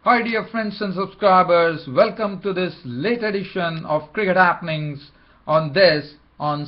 Hi dear friends and subscribers, welcome to this late edition of Cricket Happenings on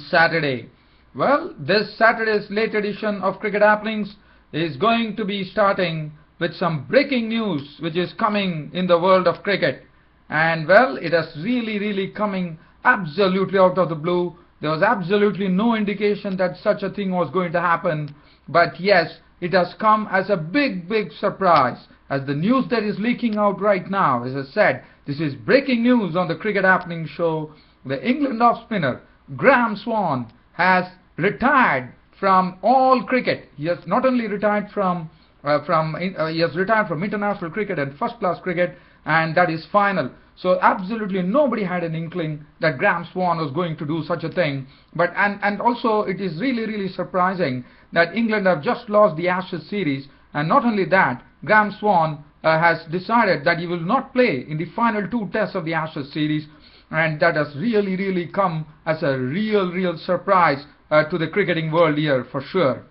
Saturday. Well, this Saturday's late edition of Cricket Happenings is going to be starting with some breaking news which is coming in the world of cricket. And well, it has really coming absolutely out of the blue. There was absolutely no indication that such a thing was going to happen. But yes, it has come as a big surprise, as the news that is leaking out right now. As I said, this is breaking news on the Cricket Happening show. The England off-spinner Graeme Swann has retired from all cricket. He has not only retired from international cricket and first-class cricket, and that is final. So absolutely nobody had an inkling that Graeme Swann was going to do such a thing. But and also it is really surprising that England have just lost the Ashes series, and not only that, Graeme Swann has decided that he will not play in the final two tests of the Ashes series, and that has really come as a real surprise to the cricketing world here for sure.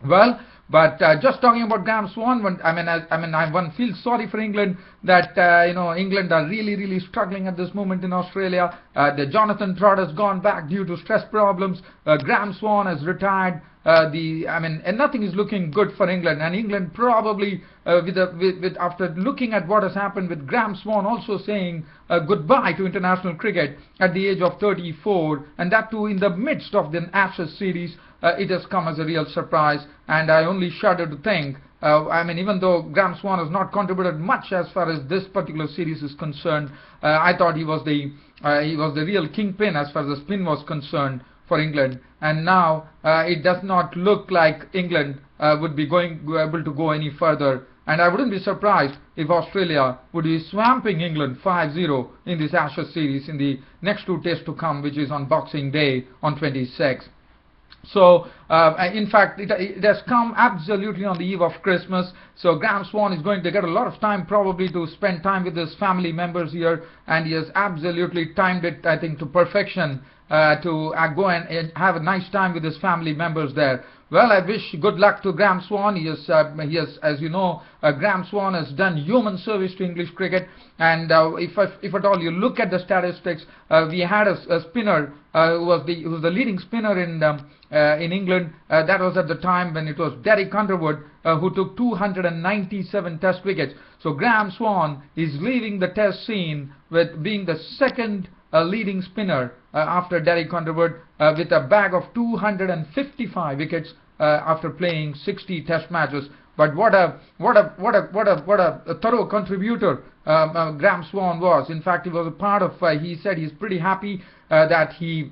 Well, but just talking about Graeme Swann, one feels sorry for England that England are really struggling at this moment in Australia. The Jonathan Trott has gone back due to stress problems. Graeme Swann has retired. And nothing is looking good for England. And England probably, after looking at what has happened with Graeme Swann also saying goodbye to international cricket at the age of 34, and that too in the midst of the Ashes series. It has come as a real surprise, and I only shudder to think. Even though Graeme Swann has not contributed much as far as this particular series is concerned, I thought he was the real kingpin as far as the spin was concerned for England. And now it does not look like England would be able to go any further. And I wouldn't be surprised if Australia would be swamping England 5-0 in this Ashes series in the next two tests to come, which is on Boxing Day on 26th. So, in fact, it has come absolutely on the eve of Christmas. So Graeme Swann is going to get a lot of time probably to spend time with his family members here, and he has absolutely timed it, I think, to perfection to go and have a nice time with his family members there. Well, I wish good luck to Graeme Swann. He has, as you know, Graeme Swann has done yeoman service to English cricket. And if at all you look at the statistics, we had a spinner who was the leading spinner in England. That was at the time when it was Derek Underwood who took 297 Test wickets. So Graeme Swann is leaving the Test scene with being the second leading spinner after Derek Underwood with a bag of 255 wickets after playing 60 Test matches. But what a thorough contributor Graeme Swann was. In fact, he was a part of. He said he's pretty happy that he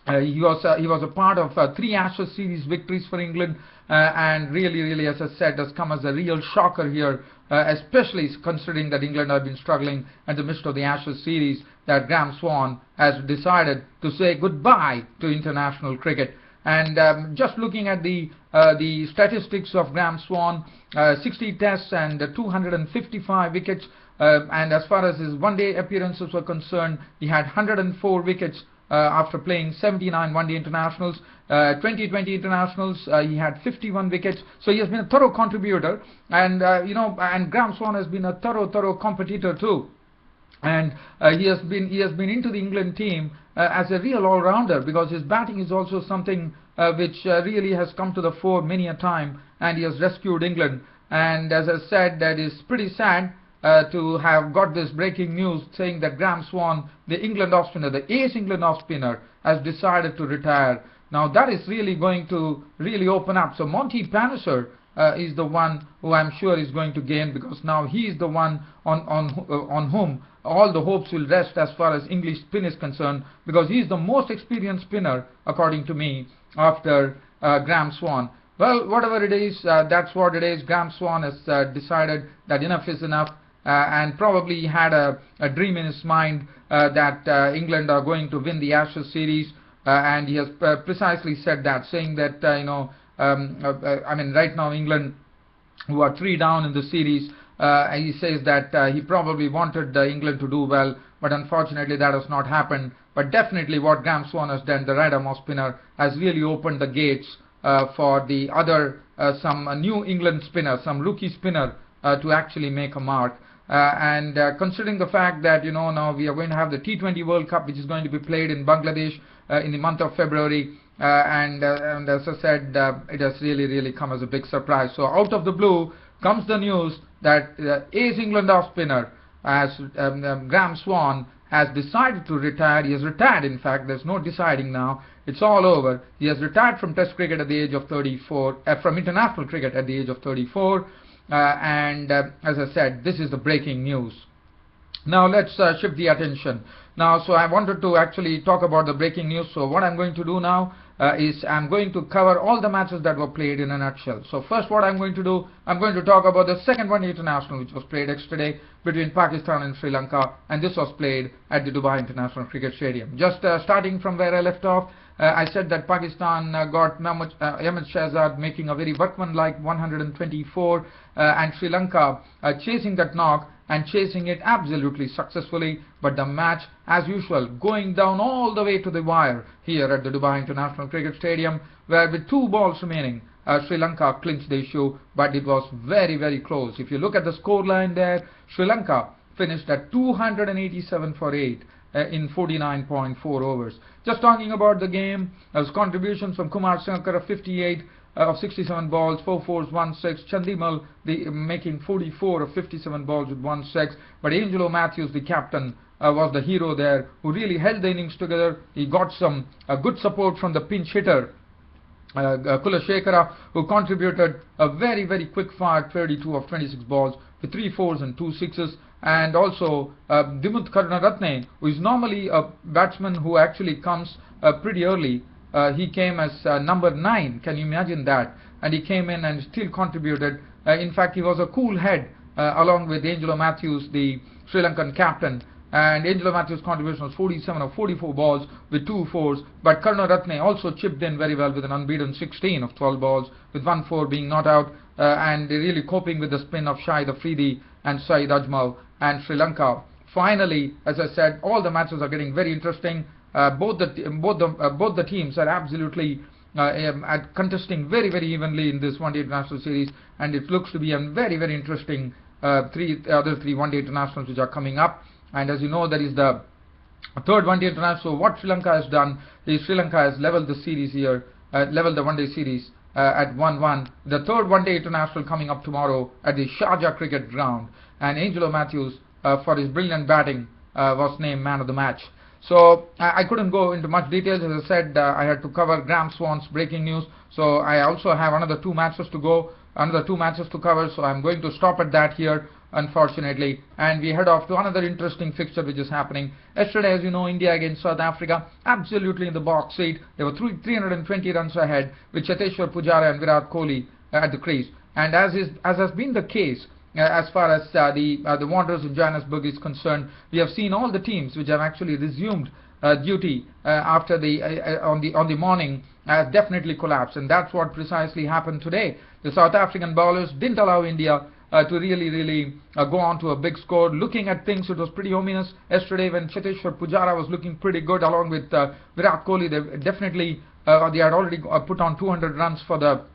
was a part of 3 Ashes series victories for England, and really, as I said, has come as a real shocker here, especially considering that England have been struggling in the midst of the Ashes series, that Graeme Swann has decided to say goodbye to international cricket. And just looking at the statistics of Graeme Swann, 60 tests and 255 wickets, and as far as his one-day appearances were concerned, he had 104 wickets after playing 79 one-day internationals. 2020 internationals, he had 51 wickets. So he has been a thorough contributor, and and Graeme Swann has been a thorough competitor too. And he has been into the England team as a real all-rounder, because his batting is also something which really has come to the fore many a time, and he has rescued England. And as I said, that is pretty sad to have got this breaking news saying that Graeme Swann, the England off-spinner, the ace England off-spinner, has decided to retire. Now that is really going to open up. So Monty Panesar is the one who I'm sure is going to gain, because now he is the one on whom all the hopes will rest as far as English spin is concerned, because he is the most experienced spinner, according to me, after Graeme Swann. Well, whatever it is, that's what it is. Graeme Swann has decided that enough is enough, and probably he had a dream in his mind that England are going to win the Ashes series, and he has precisely said that, saying that right now England, who are 3 down in the series, he says that he probably wanted England to do well, but unfortunately that has not happened. But definitely what Graeme Swann has done, the right arm off spinner, has really opened the gates for the other some new England spinner, some rookie spinner to actually make a mark. and considering the fact that now we are going to have the T20 World Cup, which is going to be played in Bangladesh in the month of February, and as I said, it has really come as a big surprise. So out of the blue comes the news that Ace England off spinner as Graeme Swann has decided to retire. He has retired, in fact. There's no deciding now. It's all over. He has retired from Test cricket at the age of 34, from international cricket at the age of 34. And as I said, this is the breaking news. Now let's shift the attention. Now, so I wanted to actually talk about the breaking news. So what I'm going to do now is I'm going to cover all the matches that were played in a nutshell. So first, what I'm going to do, I'm going to talk about the second one international, which was played yesterday between Pakistan and Sri Lanka, and this was played at the Dubai International Cricket Stadium. Just starting from where I left off, I said that Pakistan got Ahmed Shahzad making a very workmanlike 124, and Sri Lanka chasing that knock and chasing it absolutely successfully, but the match, as usual, going down all the way to the wire here at the Dubai International Cricket Stadium, where with 2 balls remaining, Sri Lanka clinched the issue, but it was very close. If you look at the scoreline there, Sri Lanka finished at 287 for 8 in 49.4 overs. Just talking about the game, there was contributions from Kumar Sangakkar of 58 of 67 balls, 4 fours, 1 6. Chandimal making 44 of 57 balls with 1 6. But Angelo Matthews, the captain, was the hero there, who really held the innings together. He got some good support from the pinch hitter Kulashekara, who contributed a very quick fire 32 of 26 balls with 3 fours and 2 sixes. And also Dimuth Karunaratne, who is normally a batsman who actually comes pretty early. He came as number 9, can you imagine that? And he came in and still contributed. In fact, he was a cool head along with Angelo Matthews, the Sri Lankan captain. And Angelo Matthews' contribution was 47 of 44 balls with 2 fours. But Karunaratne also chipped in very well with an unbeaten 16 of 12 balls with 1 4 being not out. And really coping with the spin of Shahid Afridi and Saeed Ajmal and Sri Lanka. Finally, as I said, all the matches are getting very interesting. Both the teams are absolutely contesting very evenly in this one-day international series, and it looks to be a very interesting other three one-day internationals which are coming up. And as you know, there is the third one-day international. So what Sri Lanka has done is Sri Lanka has leveled the series here, leveled the one-day series at 1-1. The third one-day international coming up tomorrow at the Sharjah Cricket Ground, and Angelo Matthews, for his brilliant batting, was named man of the match. So I couldn't go into much details. As I said, I had to cover Graeme Swann's breaking news. So I also have another 2 matches to go, another 2 matches to cover. So I'm going to stop at that here, unfortunately, and we head off to another interesting fixture which is happening. Yesterday, as you know, India against South Africa, absolutely in the box seat. They were 320 runs ahead with Cheteshwar Pujara and Virat Kohli at the crease. And as has been the case, as far as the Wanderers in Johannesburg is concerned, we have seen all the teams which have actually resumed duty after on the morning definitely collapsed, and that's what precisely happened today. The South African bowlers didn't allow India to really go on to a big score. Looking at things, it was pretty ominous yesterday when Cheteshwar Pujara was looking pretty good along with Virat Kohli. They definitely they had already put on 200 runs for the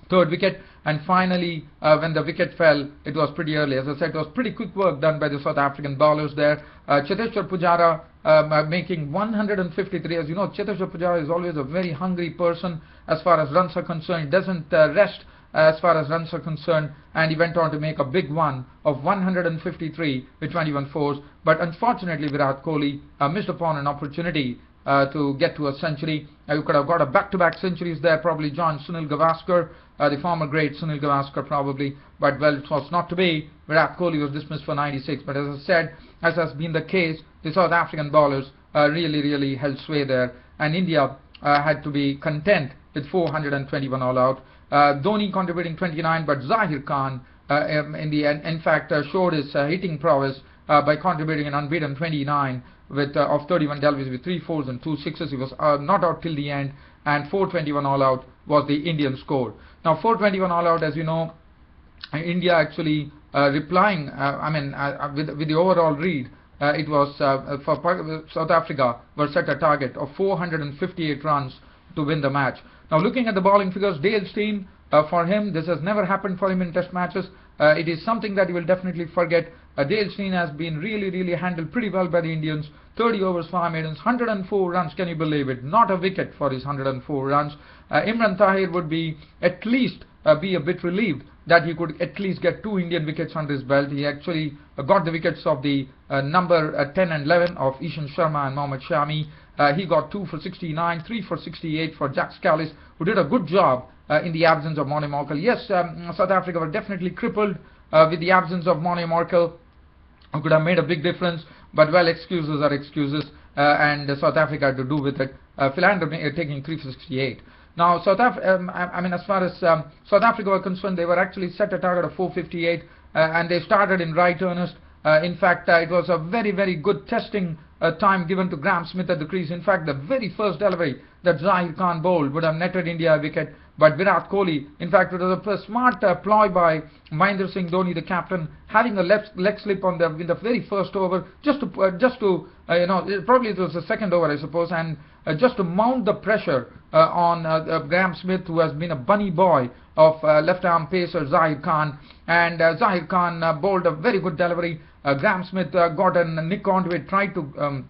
third wicket, and finally when the wicket fell, it was pretty early. As I said, it was pretty quick work done by the South African bowlers there. Cheteshwar Pujara making 153. As you know, Cheteshwar Pujara is always a very hungry person as far as runs are concerned. He doesn't rest as far as runs are concerned, and he went on to make a big one of 153 with 21 fours. But unfortunately, Virat Kohli missed upon an opportunity to get to a century. You could have got a back-to-back centuries there, probably joined Sunil Gavaskar, the former great Sunil Gavaskar probably, but well, it was not to be. Virat Kohli was dismissed for 96, but as I said, as has been the case, the South African bowlers really held sway there, and India had to be content with 421 all out. Dhoni contributing 29, but Zahir Khan in fact showed his hitting prowess by contributing an unbeaten 29 with of 31 deliveries with 3 fours and 2 sixes. He was not out till the end, and 421 all out was the Indian score. Now 421 all out, as you know, India actually replying with the overall read, it was for South Africa were set a target of 458 runs to win the match. Now looking at the bowling figures, Dale Steyn for him. This has never happened for him in test matches. It is something that he will definitely forget. Dale Steyn has been really handled pretty well by the Indians. 30 overs, 5 maidens, 104 runs, can you believe it? Not a wicket for his 104 runs. Imran Tahir would be at least be a bit relieved that he could at least get 2 Indian wickets under his belt. He actually got the wickets of the number 10 and 11 of Ishan Sharma and Mohammad Shami. He got 2 for 69, 3 for 68 for Jack Scalise, who did a good job in the absence of Morne Morkel. Yes, South Africa were definitely crippled with the absence of Morne Morkel, who could have made a big difference, but well, excuses are excuses, and South Africa had to do with it. Philander taking 3 for 68. Now, I mean, as far as South Africa were concerned, they were actually set a target of 458, and they started in right earnest. In fact, it was a very good testing time given to Graeme Smith at the crease. In fact, the very first delivery that Zahir Khan bowled would have netted India a wicket, but Virat Kohli, in fact, it was a smart ploy by Mahendra Singh Dhoni, the captain, having a leg slip on in the very first over, just to probably it was the second over, I suppose, and just to mount the pressure on Graeme Smith, who has been a bunny boy of left-arm pacer Zahir Khan, and Zahir Khan bowled a very good delivery. Graeme Smith got a nick onto it, tried to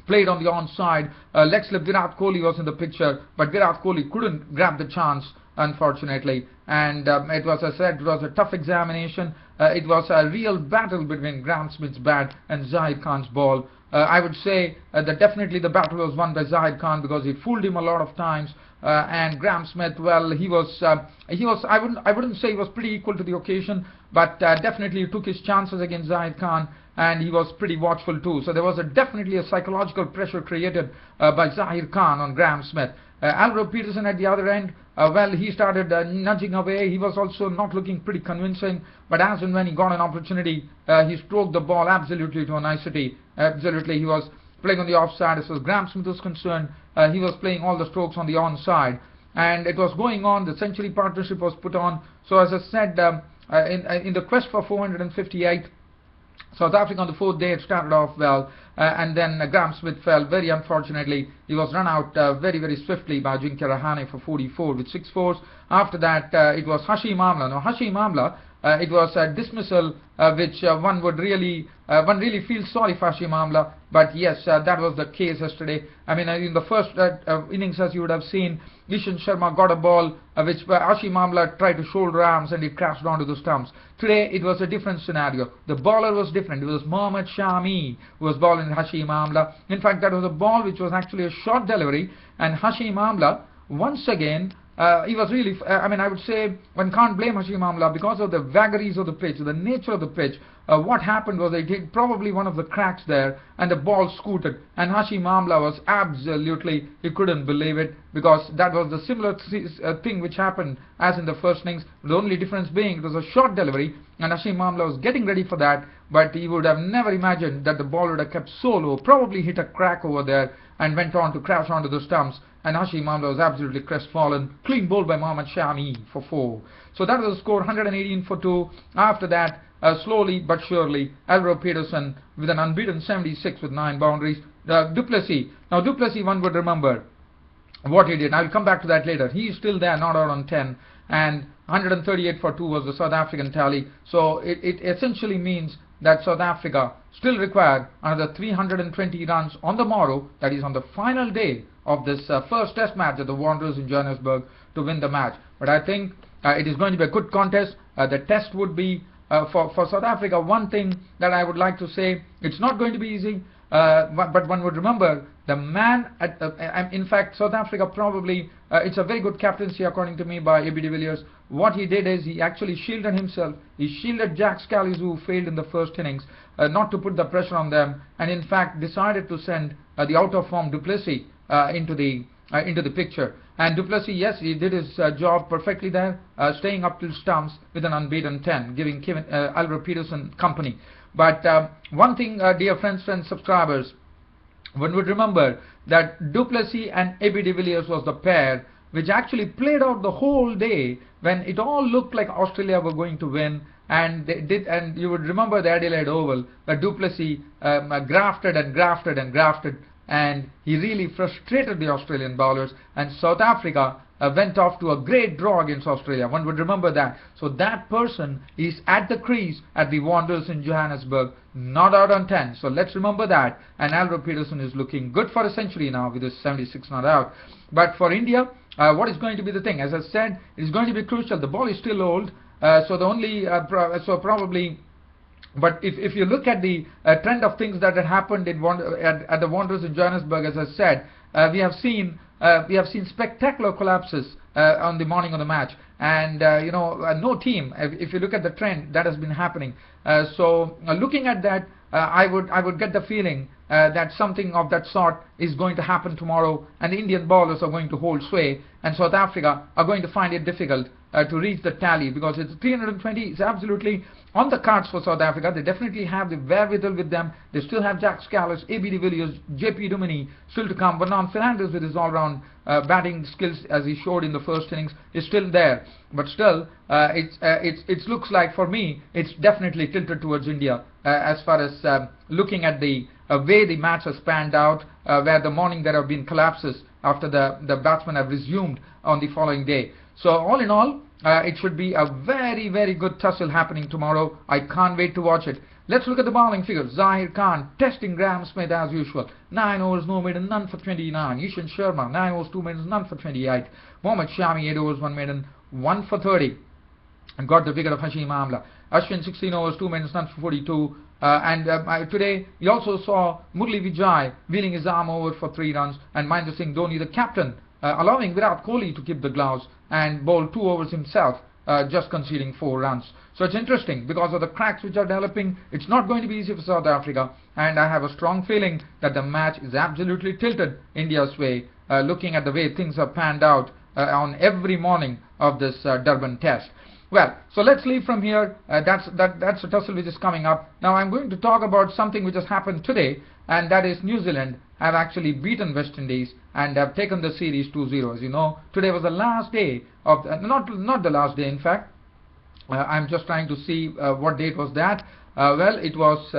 played on the onside. Leg slip, Virat Kohli was in the picture, but Virat Kohli couldn't grab the chance, unfortunately. And it was, as I said, it was a tough examination. It was a real battle between Graeme Smith's bat and Zahir Khan's ball. I would say that definitely the battle was won by Zahir Khan because he fooled him a lot of times. And Graeme Smith, well, he was I wouldn't say he was pretty equal to the occasion, but definitely he took his chances against Zahir Khan, and he was pretty watchful too. So there was definitely a psychological pressure created by Zahir Khan on Graeme Smith. Alvaro Peterson at the other end, well, he started nudging away. He was also not looking pretty convincing, but as and when he got an opportunity, he stroked the ball absolutely to a nicety. Absolutely, he was playing on the offside. As far as Graeme Smith was concerned, he was playing all the strokes on the onside, and it was going on. The century partnership was put on. So as I said, in the quest for 458, South Africa on the 4th day had started off well, and then Graeme Smith fell very unfortunately. He was run out very swiftly by Ajinkya Rahane for 44 with 6 fours. After that, it was Hashim Amla. Now Hashim Amla, it was a dismissal which one really feels sorry for Hashim Amla, but yes, that was the case yesterday. I mean, in the first innings, as you would have seen, Ishan Sharma got a ball which Hashim Amla tried to shoulder arms and it crashed onto the stumps. Today it was a different scenario. The bowler was different. It was Mohammad Shami who was bowling Hashim Amla. In fact, that was a ball which was actually a short delivery, and Hashim Amla once again, he was really, I would say one can't blame Hashim Amla because of the vagaries of the pitch, the nature of the pitch. What happened was they hit probably one of the cracks there and the ball scooted, and Hashim Amla was absolutely, he couldn't believe it, because that was the similar thing which happened as in the first innings. The only difference being it was a short delivery and Hashim Amla was getting ready for that, but he would have never imagined that the ball would have kept so low, probably hit a crack over there and went on to crash onto the stumps, and Hashim Amla was absolutely crestfallen. Clean bowled by Mohammad Shami for 4. So that was the score, 118 for 2. After that, slowly but surely, Alvaro Peterson with an unbeaten 76 with 9 boundaries. Du Plessis, now Du Plessis, one would remember what he did. I will come back to that later. He is still there, not out on 10, and 138 for 2 was the South African tally. So it essentially means that South Africa still required another 320 runs on the morrow, that is on the final day of this first test match at the Wanderers in Johannesburg, to win the match. But I think it is going to be a good contest. The test would be for South Africa. One thing that I would like to say, it's not going to be easy, but one would remember the man in fact, South Africa probably, it's a very good captaincy according to me by A.B. de Villiers. What he did is he actually shielded himself. He shielded Jack Scalise, who failed in the first innings, not to put the pressure on them, and in fact decided to send the out of form Du Plessis into the picture. And Du Plessis, yes, he did his job perfectly there, staying up till stumps with an unbeaten 10, giving Alvaro Peterson company. But one thing, dear friends and subscribers, one would remember that Du Plessis and A.B. de Villiers was the pair which actually played out the whole day when it all looked like Australia were going to win, and they did. And you would remember the Adelaide Oval, where Du Plessis grafted and grafted and grafted, and he really frustrated the Australian bowlers, and South Africa went off to a great draw against Australia. One would remember that. So that person is at the crease at the Wanderers in Johannesburg, not out on 10. So let's remember that. And Alvaro Peterson is looking good for a century now with his 76 not out. But for India, what is going to be the thing? As I said, it is going to be crucial. The ball is still old, so the only probably. But if you look at the trend of things that had happened at the Wanderers in Johannesburg, as I said, we have seen spectacular collapses on the morning of the match, and no team. If you look at the trend that has been happening, looking at that, I would get the feeling that something of that sort is going to happen tomorrow, and the Indian bowlers are going to hold sway, and South Africa are going to find it difficult to reach the tally, because it's 320 is absolutely on the cards for South Africa. They definitely have the wherewithal with them. They still have Jack Scalise, A.B. de Villiers, J.P. Duminy still to come. Vernon Fernandez with his all-round batting skills, as he showed in the first innings, is still there. But still, it looks like, for me, it's definitely tilted towards India as far as looking at the way the match has panned out, where the morning there have been collapses after the batsmen have resumed on the following day. So all in all, it should be a very, very good tussle happening tomorrow. I can't wait to watch it. Let's look at the bowling figures. Zahir Khan testing Graeme Smith as usual. 9 overs, no maiden, none for 29. Ishant Sharma, 9 overs, 2 maidens, none for 28. Mohammad Shami, 8 overs, 1 maiden, 1 for 30. And got the wicket of Hashim Amla. Ashwin, 16 overs, 2 maidens, none for 42. Today we also saw Murli Vijay wheeling his arm over for 3 runs, and Mahendra Singh Dhoni, the captain, allowing Virat Kohli to keep the gloves and bowl 2 overs himself, just conceding 4 runs. So it's interesting because of the cracks which are developing. It's not going to be easy for South Africa, and I have a strong feeling that the match is absolutely tilted India's way, looking at the way things have panned out on every morning of this Durban test. Well, so let's leave from here. That's a tussle which is coming up. Now I'm going to talk about something which has happened today, and that is New Zealand have actually beaten West Indies and have taken the series 2-0. As you know, today was the last day of not the last day, in fact. I'm just trying to see what date was that. Well, it was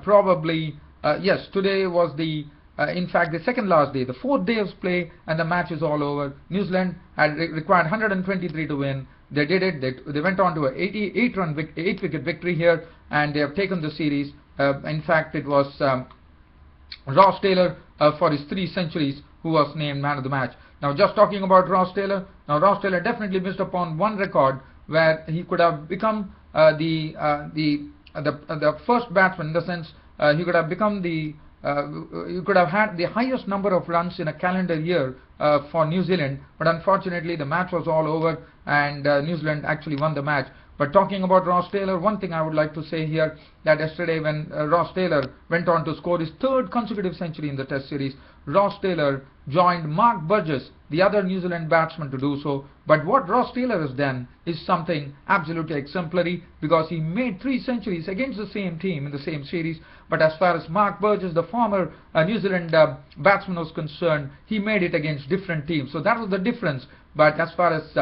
probably yes, today was the in fact the second last day, the 4th day of play, and the match is all over. New Zealand had required 123 to win. They did it. They went on to a 8-wicket victory here, and they have taken the series. In fact, it was Ross Taylor for his 3 centuries who was named man of the match. Now, just talking about Ross Taylor. Now, Ross Taylor definitely missed upon one record where he could have become the first batsman, in the sense he could have become the you could have had the highest number of runs in a calendar year for New Zealand, but unfortunately the match was all over, and New Zealand actually won the match. But talking about Ross Taylor, one thing I would like to say here, that yesterday when Ross Taylor went on to score his 3rd consecutive century in the Test series, Ross Taylor joined Mark Burgess, the other New Zealand batsman, to do so. But what Ross Taylor has done is something absolutely exemplary, because he made 3 centuries against the same team in the same series. But as far as Mark Burgess, the former New Zealand batsman, was concerned, he made it against different teams. So that was the difference. But as far as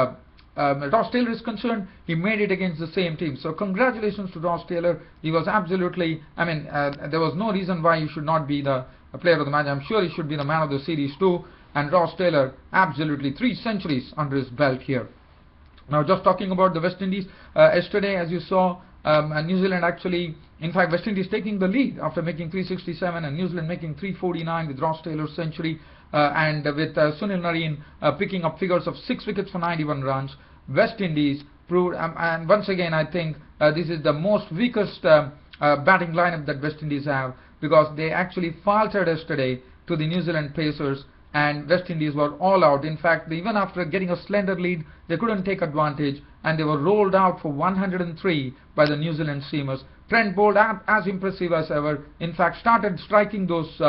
Ross Taylor is concerned, he made it against the same team. So congratulations to Ross Taylor. He was absolutely, there was no reason why he should not be the player of the match. I'm sure he should be the man of the series too. And Ross Taylor, absolutely 3 centuries under his belt here. Now, just talking about the West Indies, yesterday, as you saw, New Zealand actually, in fact, West Indies taking the lead after making 367, and New Zealand making 349 with Ross Taylor's century, and with Sunil Narine picking up figures of 6 wickets for 91 runs. West Indies proved, and once again, I think this is the most weakest batting lineup that West Indies have, because they actually faltered yesterday to the New Zealand Pacers, and West Indies were all out. In fact, even after getting a slender lead, they couldn't take advantage, and they were rolled out for 103 by the New Zealand seamers. Trent Boult, as impressive as ever, in fact started striking those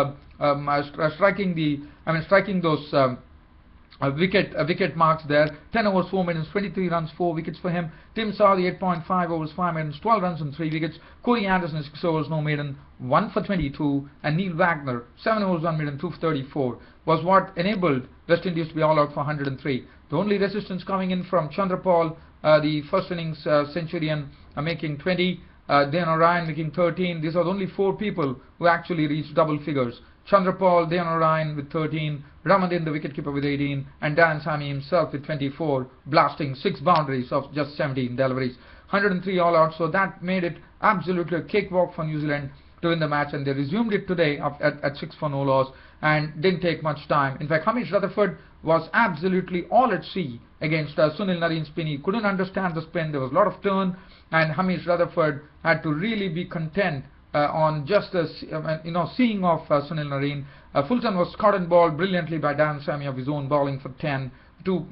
wicket marks there. 10 overs, 4 maidens, 23 runs, 4 wickets for him. Tim Southee, 8.5 overs, 5 maidens, 12 runs and 3 wickets. Corey Anderson, 6 overs, no maiden, 1 for 22. And Neil Wagner, 7 overs, 1 maiden, 2 for 34, was what enabled West Indies to be all out for 103. The only resistance coming in from Chandrapal, the first innings centurion, making 20. Dan O'Ryan making 13. These are the only 4 people who actually reached double figures Chandrapal Deonarayan with 13, Ramadin the wicketkeeper with 18, and Dan Sammy himself with 24, blasting 6 boundaries of just 17 deliveries. 103 all out, so that made it absolutely a cakewalk for New Zealand to win the match, and they resumed it today at 6 for no loss, and didn't take much time. In fact, Hamish Rutherford was absolutely all at sea against Sunil Nareen's spin. He couldn't understand the spin. There was a lot of turn, and Hamish Rutherford had to really be content on just seeing off Sunil Nareen. Fulton was caught and balled brilliantly by Dan Sammy of his own bowling for 10, two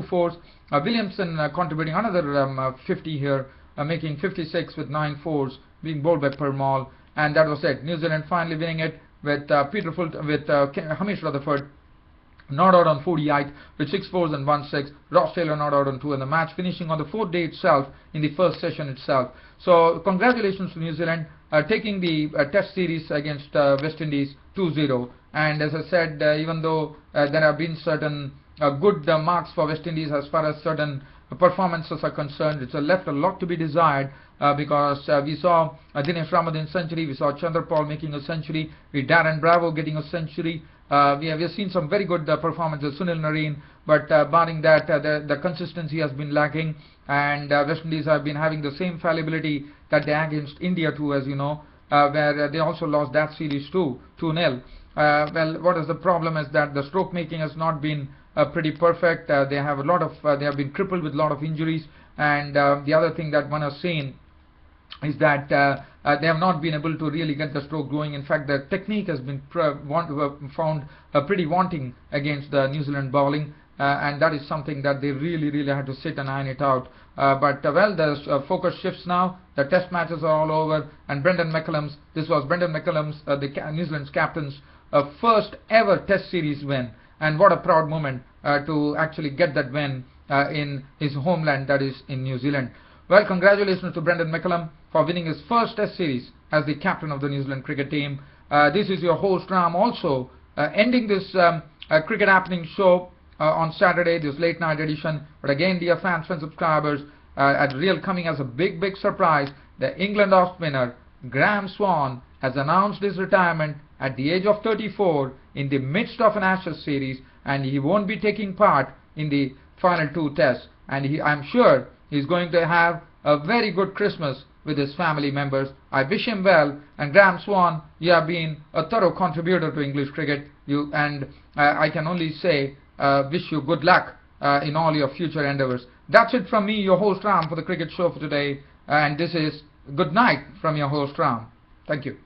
fours. Williamson contributing another 50 here, making 56 with 9 fours, being bowled by Parmal, and that was it. New Zealand finally winning it with Hamish Rutherford not out on 48 with 6 fours and 1 6. Ross Taylor not out on 2, and the match finishing on the 4th day itself in the first session itself. So congratulations to New Zealand taking the test series against West Indies 2-0. And as I said, even though there have been certain good marks for West Indies as far as certain performances are concerned, it's left a lot to be desired because we saw Dinesh Ramadin's century, we saw Chandrapal making a century, we Darren Bravo getting a century. We have seen some very good performances, Sunil Nareen, but barring that, the consistency has been lacking, and West Indies have been having the same fallibility that they had against India too, as you know, where they also lost that series too, 2-0. Well, what is the problem is that the stroke making has not been pretty perfect. They have been crippled with a lot of injuries, and the other thing that one has seen is that they have not been able to really get the stroke going. In fact, the technique has been found pretty wanting against the New Zealand bowling, and that is something that they really had to sit and iron it out. But the focus shifts now. The test matches are all over, and this was Brendan McCullum's, the New Zealand's captain's first ever test series win, and what a proud moment to actually get that win in his homeland, that is in New Zealand. Well, congratulations to Brendan McCullum for winning his first test series as the captain of the New Zealand cricket team. This is your host Ram, also ending this cricket happening show on Saturday, this late night edition. But again, dear fans and subscribers, coming as a big surprise, the England off-spinner Graeme Swann has announced his retirement at the age of 34 in the midst of an Ashes series, and he won't be taking part in the final 2 tests, and I'm sure he's going to have a very good Christmas with his family members. I wish him well, and Graeme Swann, you have been a thorough contributor to English cricket, I can only say wish you good luck in all your future endeavours. That's it from me, your host Ram, for the cricket show for today, and this is good night from your host Ram. Thank you.